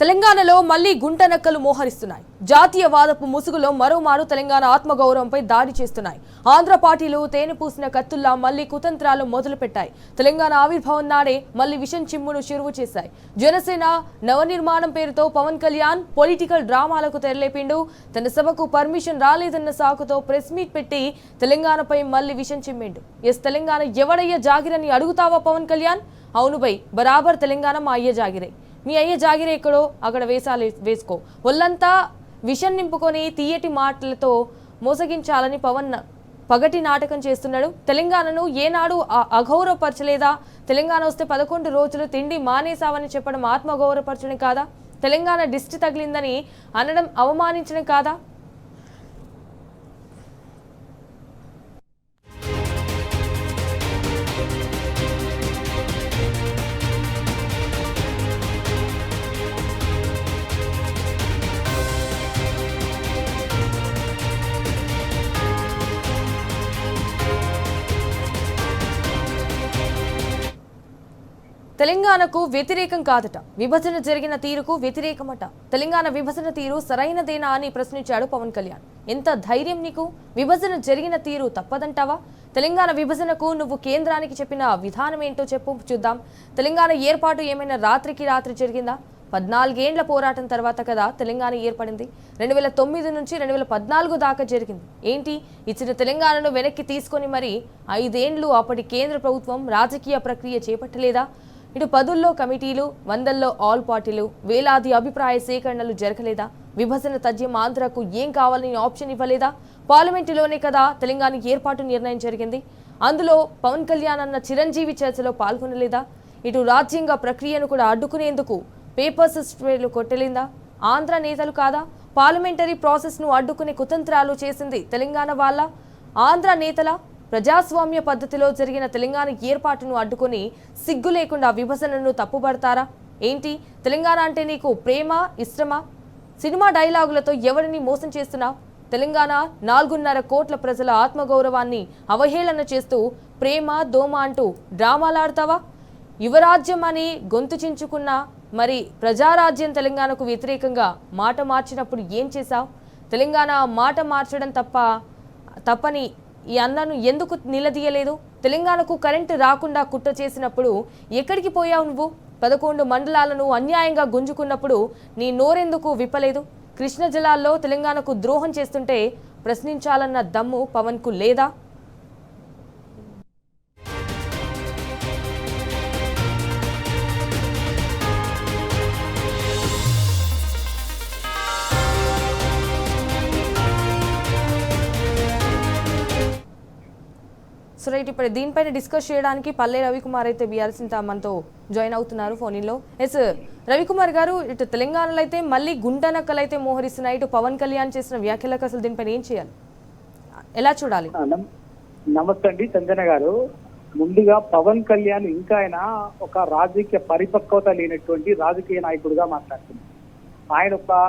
తెలంగాణలో మళ్లీ గుంటనక్కలు మోహరిస్తున్నాయి. జాతీయవాదపు ముసుగులో మరోమారు తెలంగాణ ఆత్మగౌరవంపై దాడి చేస్తున్నాయి. ఆంధ్ర పార్టీలు తేనె పూసిన కత్తుల్లా మళ్లీ కుతంత్రాలు మొదలుపెట్టాయి. తెలంగాణ ఆవిర్భావం నాడే మళ్లీ విషం చిమ్మును చెరువు చేశాయి. జనసేన నవనిర్మాణం పేరుతో పవన్ కళ్యాణ్ పొలిటికల్ డ్రామాలకు తెరలేపిండు. తన సభకు పర్మిషన్ రాలేదన్న సాకుతో ప్రెస్ మీట్ పెట్టి తెలంగాణపై మళ్లీ విషం చిమ్మిండు. తెలంగాణ ఎవడయ్య జాగిరని అడుగుతావా పవన్ కళ్యాణ్? అవును బై, బరాబర్ తెలంగాణ మా అయ్య జాగిరే. మీ అయ్య జాగిరే ఎక్కడో అక్కడ వేసుకో. ఒళ్ళంతా విషం నింపుకొని తీయటి మాటలతో మోసగించాలని పవన్ పగటి నాటకం చేస్తున్నాడు. తెలంగాణను ఏనాడు అగౌరవపరచలేదా? తెలంగాణ వస్తే 11 రోజులు తిండి మానేసావని చెప్పడం ఆత్మగౌరవపరచడం కాదా? తెలంగాణ దిష్టి తగిలిందని అనడం అవమానించడం కాదా? తెలంగాణకు వ్యతిరేకం కాదట, విభజన జరిగిన తీరుకు వ్యతిరేకమట. తెలంగాణ విభజన తీరు సరైనదేనా అని ప్రశ్నించాడు పవన్ కళ్యాణ్. ఎంత ధైర్యం నీకు? విభజన జరిగిన తీరు తప్పదంటావా? తెలంగాణ విభజనకు నువ్వు కేంద్రానికి చెప్పిన విధానం ఏంటో చెప్పు చూద్దాం. తెలంగాణ ఏర్పాటు ఏమైనా రాత్రికి రాత్రి జరిగిందా? 14 ఏళ్ల పోరాటం తర్వాత కదా తెలంగాణ ఏర్పడింది. 2009 నుంచి 2014 దాకా జరిగింది. ఏంటి ఇచ్చిన తెలంగాణను వెనక్కి తీసుకొని మరి 5 ఏళ్లు అప్పటి కేంద్ర ప్రభుత్వం రాజకీయ ప్రక్రియ చేపట్టలేదా? ఇటు 10ల్లో కమిటీలు, 100ల్లో ఆల్ పార్టీలు, వేలాది అభిప్రాయ సేకరణలు జరగలేదా? విభజన తథ్యం ఆంధ్రకు ఏం కావాలని ఆప్షన్ ఇవ్వలేదా? పార్లమెంటులోనే కదా తెలంగాణ ఏర్పాటు నిర్ణయం జరిగింది. అందులో పవన్ కళ్యాణ్ అన్న చిరంజీవి చర్చలో పాల్గొనలేదా? ఇటు రాజ్యాంగ ప్రక్రియను కూడా అడ్డుకునేందుకు పేపర్స్ స్ప్రేలు కొట్టలేదా? ఆంధ్ర నేతలు కాదా? పార్లమెంటరీ ప్రాసెస్ను అడ్డుకునే కుతంత్రాలు చేసింది తెలంగాణ వాళ్ళ? ఆంధ్ర నేతల ప్రజాస్వామ్య పద్ధతిలో జరిగిన తెలంగాణ ఏర్పాటును అడ్డుకొని సిగ్గు లేకుండా విభజనను తప్పుపడతారా? ఏంటి తెలంగాణ అంటే నీకు ప్రేమ, ఇష్టమా? సినిమా డైలాగులతో ఎవరిని మోసం చేస్తున్నావు? తెలంగాణ 4.5 కోట్ల ప్రజల ఆత్మగౌరవాన్ని అవహేళన చేస్తూ ప్రేమ దోమ అంటూ డ్రామాలాడతావా? యువరాజ్యం అని గొంతు చించుకున్న మరి ప్రజారాజ్యం తెలంగాణకు వ్యతిరేకంగా మాట మార్చినప్పుడు ఏం చేశావు? తెలంగాణ మాట మార్చడం తప్పని ఈ అన్నను ఎందుకు నిలదీయలేదు? తెలంగాణకు కరెంటు రాకుండా కుట్ర చేసినప్పుడు ఎక్కడికి పోయావు నువ్వు? 11 మండలాలను అన్యాయంగా గుంజుకున్నప్పుడు నీ నోరెందుకు విప్పలేదు? కృష్ణ జలాల్లో తెలంగాణకు ద్రోహం చేస్తుంటే ప్రశ్నించాలన్న దమ్ము పవన్కు లేదా? సో రైట్, ఇప్పుడు దీనిపైన డిస్కస్ చేయడానికి పల్లె రవికుమార్ అయితే బీఆర్ఎస్ మనతో జాయిన్ అవుతున్నారు ఫోన్లో. ఎస్ రవికుమార్ గారు, ఇటు తెలంగాణలో అయితే మళ్ళీ గుంటనక్కలు అయితే మోహరిస్తున్నాయి. ఇటు పవన్ కళ్యాణ్ చేసిన వ్యాఖ్యలకు అసలు దీనిపైన ఏం చేయాలి, ఎలా చూడాలి? నమస్తే అండి సంజన గారు. ముందుగా పవన్ కళ్యాణ్ ఇంకా ఆయన ఒక రాజకీయ పరిపక్వత లేనటువంటి రాజకీయ నాయకుడిగా మాట్లాడుతున్నారు. ఆయన ఒక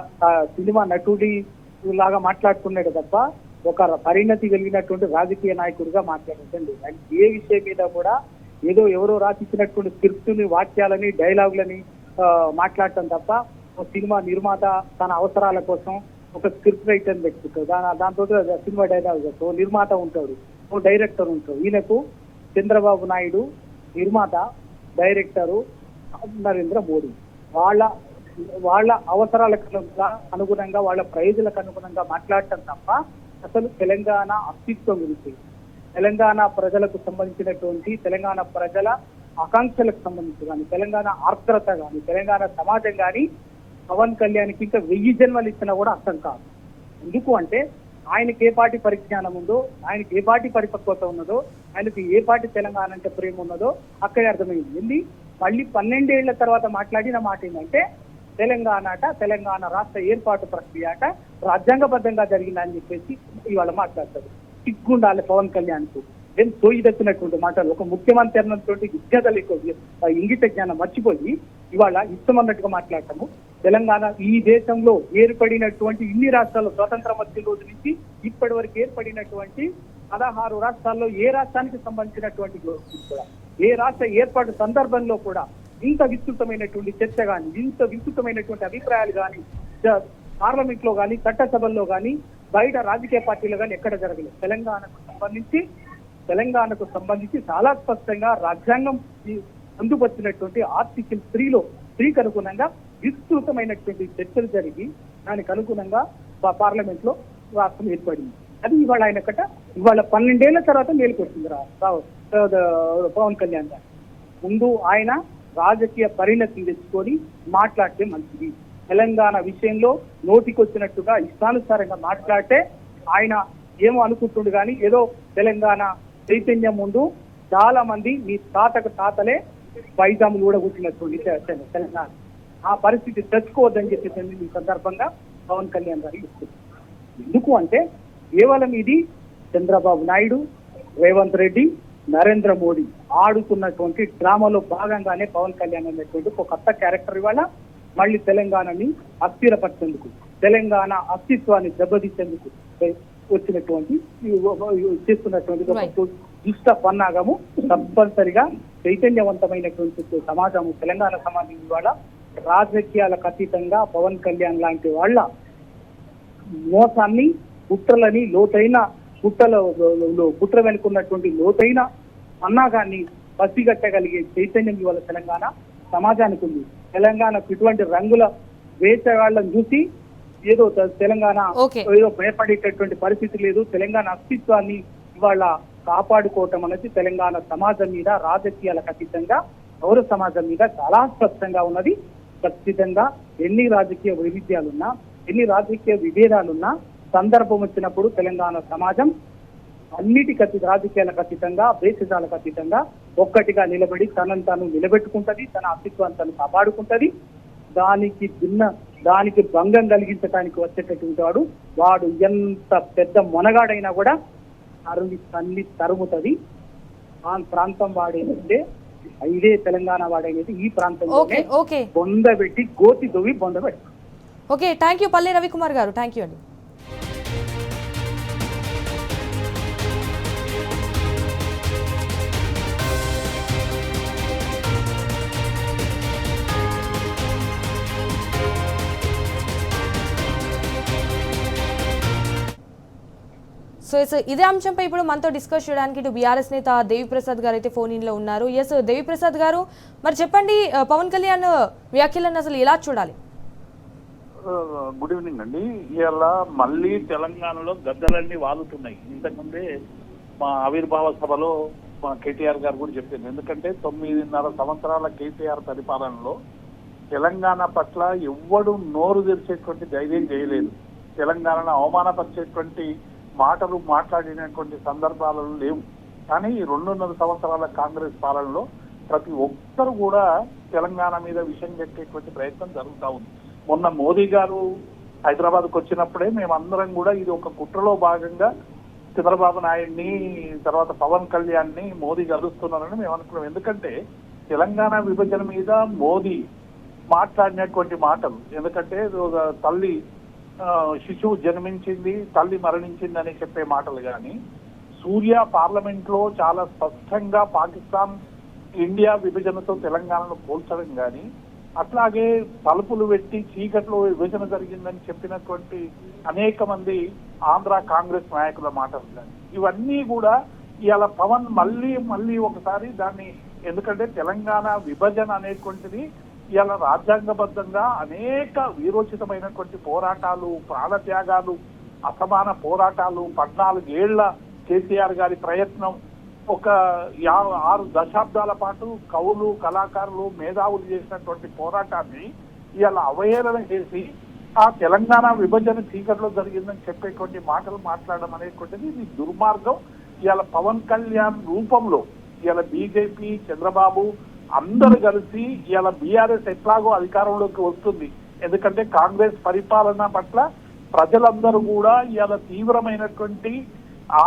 సినిమా నటుడి లాగా మాట్లాడుతున్నాడు తప్ప ఒక పరిణతి కలిగినటువంటి రాజకీయ నాయకుడిగా మాట్లాడుతుంది. ఆయన ఏ విషయం మీద కూడా ఏదో ఎవరో రాసిచ్చినటువంటి స్క్రిప్ట్ని, వాక్యాలని, డైలాగులని మాట్లాడటం తప్ప ఒక సినిమా నిర్మాత తన అవసరాల కోసం ఒక స్క్రిప్ట్ రైటర్ పెట్టుకుంటాడు. దాంతో సినిమా డైలాగ్ ఓ నిర్మాత ఉంటాడు, ఓ డైరెక్టర్ ఉంటాడు. ఈయనకు చంద్రబాబు నాయుడు నిర్మాత, డైరెక్టరు, నరేంద్ర మోడీ వాళ్ళ అవసరాలకు అనుగుణంగా, వాళ్ళ ప్రయోజనాలకు అనుగుణంగా మాట్లాడటం తప్ప అసలు తెలంగాణ అస్తిత్వం గురించి, తెలంగాణ ప్రజలకు సంబంధించినటువంటి తెలంగాణ ప్రజల ఆకాంక్షలకు సంబంధించి కానీ, తెలంగాణ ఆర్ద్రత కానీ, తెలంగాణ సమాజం కానీ పవన్ కళ్యాణ్కి ఇంకా 1000 జన్మలు ఇచ్చినా కూడా అర్థం కాదు. ఎందుకు అంటే ఆయనకి ఏ పార్టీ పరిజ్ఞానం ఉందో, ఆయనకి ఏ పార్టీ పరిపక్వత ఉన్నదో, ఆయనకి ఏ పార్టీ తెలంగాణ అంటే ప్రేమ ఉన్నదో అక్కడే అర్థమైంది. మళ్ళీ 12 ఏళ్ల తర్వాత మాట్లాడిన మాట ఏంటంటే తెలంగాణ రాష్ట్ర ఏర్పాటు ప్రక్రియ రాజ్యాంగబద్ధంగా జరిగిందని చెప్పేసి ఇవాళ మాట్లాడతారు. సిగ్గుండాలి పవన్ కళ్యాణ్ కు. ఏం సోయిదచ్చినటువంటి మాటలు. ఒక ముఖ్యమంత్రి అన్నటువంటి విజ్ఞతలు, ఇంగిత జ్ఞానం మర్చిపోయి ఇవాళ ఇష్టం అన్నట్టుగా మాట్లాడటము. తెలంగాణ ఈ దేశంలో ఏర్పడినటువంటి ఇన్ని రాష్ట్రాల్లో స్వతంత్రం వచ్చిన రోజు నుంచి ఇప్పటి వరకు ఏర్పడినటువంటి 16 రాష్ట్రాల్లో ఏ రాష్ట్రానికి సంబంధించినటువంటి కూడా, ఏ రాష్ట్ర ఏర్పాటు సందర్భంలో కూడా ఇంత విస్తృతమైనటువంటి చర్చ కానీ, ఇంత విస్తృతమైనటువంటి అభిప్రాయాలు కానీ పార్లమెంట్ లో కానీ, చట్టసభల్లో కానీ, బయట రాజకీయ పార్టీలు కానీ ఎక్కడ జరగలేదు. తెలంగాణకు సంబంధించి చాలా స్పష్టంగా రాజ్యాంగం పొందుపరిచినటువంటి ఆర్టికల్ 3లో 3కి అనుగుణంగా విస్తృతమైనటువంటి చర్చలు జరిగి దానికి అనుగుణంగా పార్లమెంట్ లో రాష్ట్రం ఏర్పడింది. అది ఇవాళ ఇవాళ 12 ఏళ్ల తర్వాత మేలుకొచ్చింది పవన్ కళ్యాణ్ గారు. ముందు ఆయన రాజకీయ పరిణతిని తెచ్చుకొని మాట్లాడితే మంచిది. తెలంగాణ విషయంలో నోటికొచ్చినట్టుగా ఇష్టానుసారంగా మాట్లాడితే ఆయన ఏమో అనుకుంటుండు కానీ ఏదో తెలంగాణ చైతన్యం ముందు చాలా మంది మీ తాతలే పైజాములు కూడా కూర్చున్నటువంటి తెలంగాణ ఆ పరిస్థితి తెచ్చుకోవద్దని చెప్పేసి ఈ సందర్భంగా పవన్ కళ్యాణ్ గారు చెప్తున్నారు. ఎందుకు అంటే కేవలం ఇది చంద్రబాబు నాయుడు, రేవంత్ రెడ్డి, నరేంద్ర మోడీ ఆడుతున్నటువంటి డ్రామాలో భాగంగానే పవన్ కళ్యాణ్ అనేటువంటి ఒక కొత్త క్యారెక్టర్ ఇవాళ మళ్ళీ తెలంగాణని అస్థిరపరిచేందుకు, తెలంగాణ అస్తిత్వాన్ని దెబ్బతీసేందుకు వచ్చినటువంటి చేస్తున్నటువంటి దుష్ట పన్నాగము. తప్పనిసరిగా చైతన్యవంతమైనటువంటి సమాజము తెలంగాణ సమాజం ఇవాళ రాజకీయాలకు అతీతంగా పవన్ కళ్యాణ్ లాంటి వాళ్ళ మోసాన్ని, కుట్రలని, లోతైన కుట్ర వెనుకున్నటువంటి లోతైన పన్నాగాన్ని పసిగట్టగలిగే చైతన్యం ఇవాళ తెలంగాణ సమాజానికి ఉంది. తెలంగాణకు ఇటువంటి రంగుల వేసవాళ్ళని చూసి ఏదో తెలంగాణ ఏదో భయపడేటటువంటి పరిస్థితి లేదు. తెలంగాణ అస్తిత్వాన్ని ఇవాళ కాపాడుకోవటం అనేది తెలంగాణ సమాజం మీద, రాజకీయాలకు అతీతంగా పౌర సమాజం మీద చాలా స్పష్టంగా ఉన్నది. ఖచ్చితంగా ఎన్ని రాజకీయ వైవిధ్యాలున్నా, ఎన్ని రాజకీయ విభేదాలున్నా సందర్భం వచ్చినప్పుడు తెలంగాణ సమాజం అన్నిటికీ రాజకీయాలకు అతీతంగా, భేషజాలకు అతీతంగా ఒక్కటిగా నిలబడి తనను తాను నిలబెట్టుకుంటది, తన అస్తిత్వాన్ని తను కాపాడుకుంటది. దానికి భంగం కలిగించడానికి వచ్చేటటువంటి వాడు ఎంత పెద్ద మొనగాడైనా కూడా తన్ని తరుముతుంది. ఆ ప్రాంతం వాడేంటే ఇదే తెలంగాణ వాడైనది ఈ ప్రాంతంలో బొందబెట్టి గోతి దొవి బొందబెట్టి. ఓకే, థ్యాంక్ యూ పల్లె రవికుమార్ గారు. థ్యాంక్ యూ అండి. సో ఇదే అంశంపై ఇప్పుడు మనతో డిస్కస్ చేయడానికి ఇటు బీఆర్ఎస్ నేత దేవిప్రసాద్ గారు అయితే ఫోన్ ఇన్ లో ఉన్నారు. ఎస్ దేవిప్రసాద్ గారు, మరి చెప్పండి, పవన్ కళ్యాణ్ వ్యాఖ్యలను అసలు ఎలా చూడాలి? గుడ్ ఈవినింగ్ అండి. ఇవాళ మళ్ళీ తెలంగాణలో గద్దలన్నీ వాలుతున్నాయి. ఇంతకుముందే మా ఆవిర్భావ సభలో మా కేటీఆర్ గారు కూడా చెప్పింది. ఎందుకంటే 9.5 సంవత్సరాల కేటీఆర్ పరిపాలనలో తెలంగాణ పట్ల ఎవ్వడు నోరు తెరిచేటువంటి ధైర్యం చేయలేదు. తెలంగాణను అవమానపరిచేటువంటి మాటలు మాట్లాడినటువంటి సందర్భాలలో లేవు. కానీ 2.5 సంవత్సరాల కాంగ్రెస్ పాలనలో ప్రతి ఒక్కరు కూడా తెలంగాణ మీద విషయం పెట్టేటువంటి ప్రయత్నం జరుగుతూ ఉంది. మొన్న మోదీ గారు హైదరాబాద్కు వచ్చినప్పుడే మేమందరం కూడా ఇది ఒక కుట్రలో భాగంగా చంద్రబాబు నాయుడిని, తర్వాత పవన్ కళ్యాణ్ని మోదీ కలుస్తున్నారని మేము అనుకున్నాం. ఎందుకంటే తెలంగాణ విభజన మీద మోదీ మాట్లాడినటువంటి మాటలు, ఎందుకంటే తల్లి శిశువు జన్మించింది, తల్లి మరణించింది అని చెప్పే మాటలు కానీ, సూర్య పార్లమెంట్ లో చాలా స్పష్టంగా పాకిస్తాన్ ఇండియా విభజనతో తెలంగాణను పోల్చడం కానీ, అట్లాగే తలుపులు పెట్టి చీకట్లో విభజన జరిగిందని చెప్పినటువంటి అనేక మంది ఆంధ్ర కాంగ్రెస్ నాయకుల మాటలు కానీ, ఇవన్నీ కూడా ఇవాళ పవన్ మళ్ళీ ఒకసారి దాన్ని, ఎందుకంటే తెలంగాణ విభజన అనేటువంటిది ఇవాళ రాజ్యాంగబద్ధంగా అనేక వీరోచితమైనటువంటి పోరాటాలు, ప్రాణత్యాగాలు, అసమాన పోరాటాలు, 14 ఏళ్ల కేసీఆర్ గారి ప్రయత్నం, ఒక 6 దశాబ్దాల పాటు కవులు, కళాకారులు, మేధావులు చేసినటువంటి పోరాటాన్ని ఇవాళ అవహేళన చేసి ఆ తెలంగాణ విభజన చీకట్లో జరిగిందని చెప్పేటువంటి మాటలు మాట్లాడడం అనేటువంటిది ఇది దుర్మార్గం. ఇవాళ పవన్ కళ్యాణ్ రూపంలో ఇవాళ బీజేపీ, చంద్రబాబు అందరూ కలిసి ఇవాళ బీఆర్ఎస్ ఎట్లాగో అధికారంలోకి వస్తుంది. ఎందుకంటే కాంగ్రెస్ పరిపాలన పట్ల ప్రజలందరూ కూడా ఇవాళ తీవ్రమైనటువంటి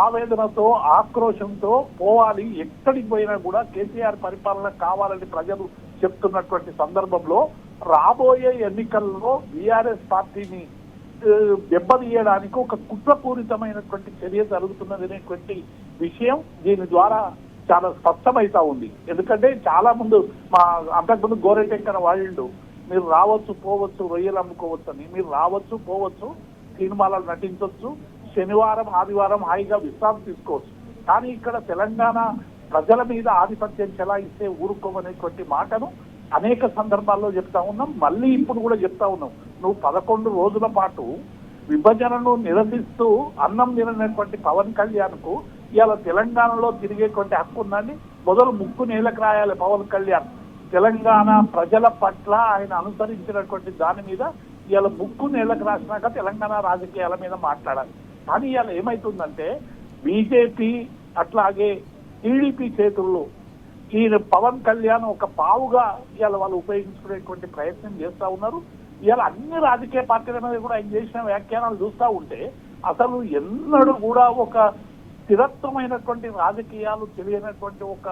ఆవేదనతో, ఆక్రోశంతో పోవాలి. ఎక్కడికి పోయినా కూడా కేసీఆర్ పరిపాలన కావాలని ప్రజలు చెప్తున్నటువంటి సందర్భంలో రాబోయే ఎన్నికల్లో బీఆర్ఎస్ పార్టీని దెబ్బతీయడానికి ఒక కుట్రపూరితమైనటువంటి చర్య జరుగుతున్నది అనేటువంటి విషయం దీని ద్వారా చాలా స్పష్టమైతా ఉంది. ఎందుకంటే చాలా ముందు మా అంతకుముందు గోరెటెక్కన వాళ్ళు మీరు రావచ్చు పోవచ్చు రొయ్యలు అమ్ముకోవచ్చు అని, మీరు రావచ్చు పోవచ్చు సినిమాలలో నటించవచ్చు, శనివారం ఆదివారం హాయిగా విశ్రాంతి తీసుకోవచ్చు. కానీ ఇక్కడ తెలంగాణ ప్రజల మీద ఆధిపత్యం చెలాయిస్తే ఊరుకోమనేటువంటి మాటను అనేక సందర్భాల్లో చెప్తా ఉన్నాం. మళ్ళీ ఇప్పుడు కూడా చెప్తా ఉన్నాం. నువ్వు 11 రోజుల పాటు విభజనను నిరసిస్తూ అన్నం తినటువంటి పవన్ కళ్యాణ్ కు ఇవాళ తెలంగాణలో తిరిగేటువంటి హక్కు ఉందండి. మొదలు ముక్కు నేలకు రాయాలి పవన్ కళ్యాణ్. తెలంగాణ ప్రజల పట్ల ఆయన అనుసరించినటువంటి దాని మీద ఇవాళ ముక్కు నేలకు రాసినాక తెలంగాణ రాజకీయాల మీద మాట్లాడాలి. కానీ ఇవాళ ఏమైతుందంటే బీజేపీ అట్లాగే టీడీపీ చేతుల్లో ఈయన పవన్ కళ్యాణ్ ఒక పావుగా ఇవాళ వాళ్ళు ఉపయోగించుకునేటువంటి ప్రయత్నం చేస్తా ఉన్నారు. ఇవాళ అన్ని రాజకీయ పార్టీల మీద కూడా ఆయన చేసిన వ్యాఖ్యానాలు చూస్తూ ఉంటే అసలు ఎన్నడూ కూడా ఒక స్థిరత్వమైనటువంటి రాజకీయాలు తెలియనటువంటి ఒక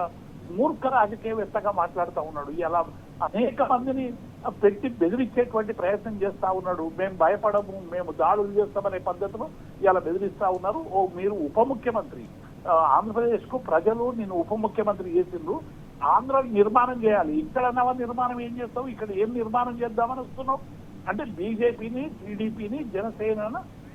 మూర్ఖ రాజకీయవేత్తగా మాట్లాడుతూ ఉన్నాడు. ఇలా అనేక మందిని పెట్టి బెదిరించేటువంటి ప్రయత్నం చేస్తా ఉన్నాడు. మేము భయపడము, మేము దాడులు చేస్తామనే పద్ధతిలో ఇలా బెదిరిస్తా ఉన్నారు. ఓ మీరు ఉప ముఖ్యమంత్రి, ఆంధ్రప్రదేశ్ కు ప్రజలు నేను ఉప ముఖ్యమంత్రి చేసిండ్రు, ఆంధ్ర నిర్మాణం చేయాలి, ఇక్కడ నవ నిర్మాణం ఏం చేస్తావు, ఇక్కడ ఏం నిర్మాణం చేద్దామని వస్తున్నావు అంటే బీజేపీని టీడీపీని జనసేన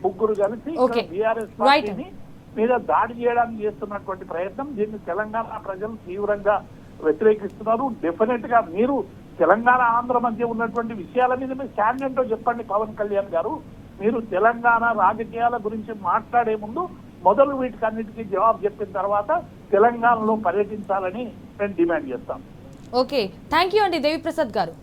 ముగ్గురు కలిసి బీఆర్ఎస్ పార్టీని మీద దాడి చేయడానికి చేస్తున్నటువంటి ప్రయత్నం. దీన్ని తెలంగాణ ప్రజలు తీవ్రంగా వ్యతిరేకిస్తున్నారు. డెఫినెట్ గా మీరు తెలంగాణ ఆంధ్ర మధ్య ఉన్నటువంటి విషయాల మీద మీరు స్టాండ్ ఏంటో చెప్పండి పవన్ కళ్యాణ్ గారు. మీరు తెలంగాణ రాజకీయాల గురించి మాట్లాడే ముందు మొదలు వీటికన్నిటికీ జవాబు చెప్పిన తర్వాత తెలంగాణలో పర్యటించాలని మేము డిమాండ్ చేస్తాం. ఓకే, థ్యాంక్ యూ అండి దేవిప్రసాద్ గారు.